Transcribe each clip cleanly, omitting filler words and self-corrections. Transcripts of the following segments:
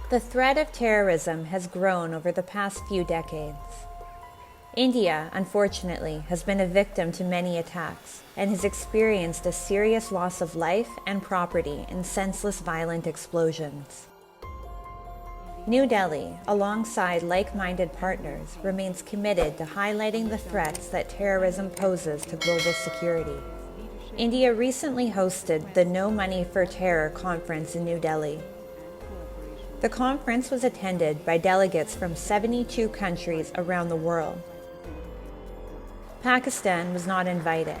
The threat of terrorism has grown over the past few decades. India, unfortunately, has been a victim to many attacks and has experienced a serious loss of life and property in senseless violent explosions. New Delhi, alongside like-minded partners, remains committed to highlighting the threats that terrorism poses to global security. India recently hosted the No Money for Terror conference in New Delhi. The conference was attended by delegates from 72 countries around the world. Pakistan was not invited,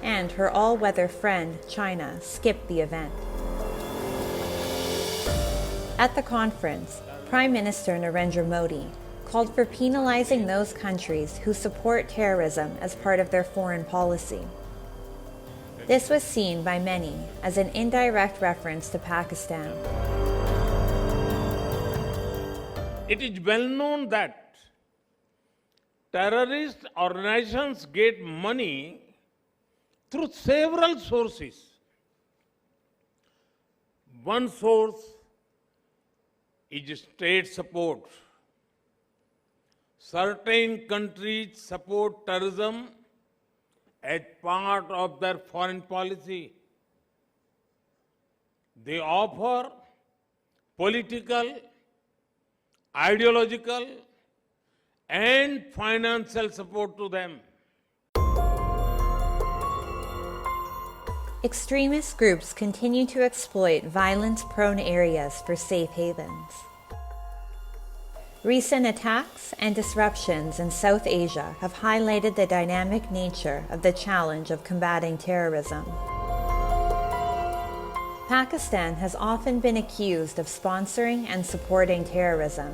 and her all-weather friend, China, skipped the event. At the conference, Prime Minister Narendra Modi called for penalizing those countries who support terrorism as part of their foreign policy. This was seen by many as an indirect reference to Pakistan. It is well known that terrorist organizations get money through several sources. One source is state support. Certain countries support terrorism as part of their foreign policy. They offer political, ideological, and financial support to them. Extremist groups continue to exploit violence-prone areas for safe havens. Recent attacks and disruptions in South Asia have highlighted the dynamic nature of the challenge of combating terrorism. Pakistan has often been accused of sponsoring and supporting terrorism,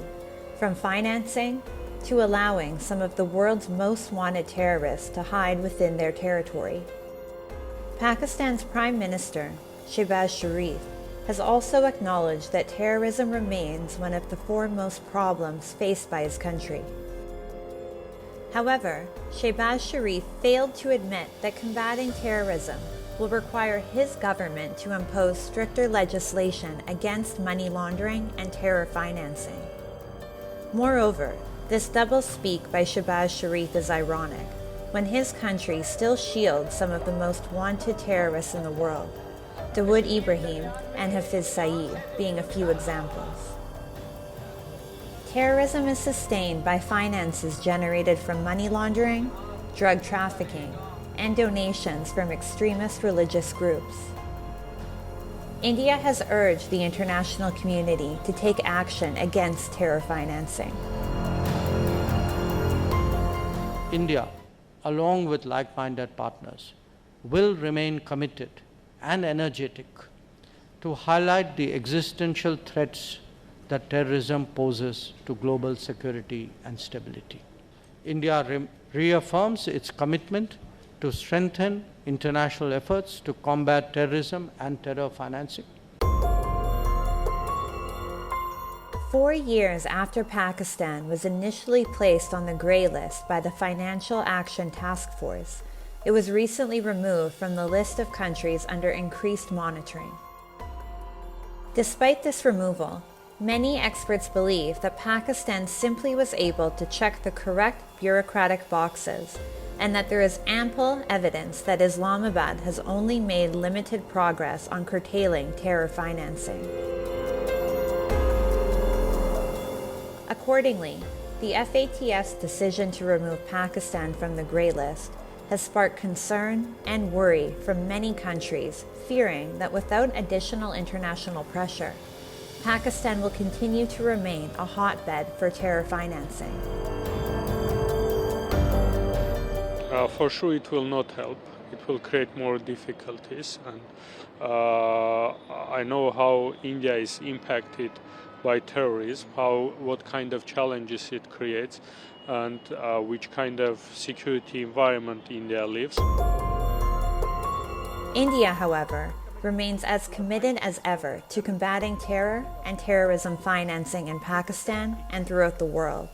from financing to allowing some of the world's most wanted terrorists to hide within their territory. Pakistan's Prime Minister, Shehbaz Sharif, has also acknowledged that terrorism remains one of the foremost problems faced by his country. However, Shehbaz Sharif failed to admit that combating terrorism will require his government to impose stricter legislation against money laundering and terror financing. Moreover, this doublespeak by Shehbaz Sharif is ironic, when his country still shields some of the most wanted terrorists in the world, Dawood Ibrahim and Hafiz Saeed being a few examples. Terrorism is sustained by finances generated from money laundering, drug trafficking, and donations from extremist religious groups. India has urged the international community to take action against terror financing. India, along with like-minded partners, will remain committed and energetic to highlight the existential threats that terrorism poses to global security and stability. India reaffirms its commitment to strengthen international efforts to combat terrorism and terror financing. 4 years after Pakistan was initially placed on the grey list by the Financial Action Task Force, it was recently removed from the list of countries under increased monitoring. Despite this removal, many experts believe that Pakistan simply was able to check the correct bureaucratic boxes, and that there is ample evidence that Islamabad has only made limited progress on curtailing terror financing. Accordingly, the FATF's decision to remove Pakistan from the grey list has sparked concern and worry from many countries, fearing that without additional international pressure, Pakistan will continue to remain a hotbed for terror financing. For sure it will not help. It will create more difficulties, and I know how India is impacted by terrorism, what kind of challenges it creates, and which kind of security environment India lives. India, however, remains as committed as ever to combating terror and terrorism financing in Pakistan and throughout the world.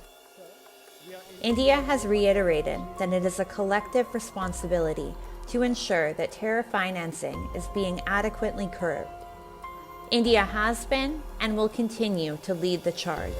India has reiterated that it is a collective responsibility to ensure that terror financing is being adequately curbed. India has been and will continue to lead the charge.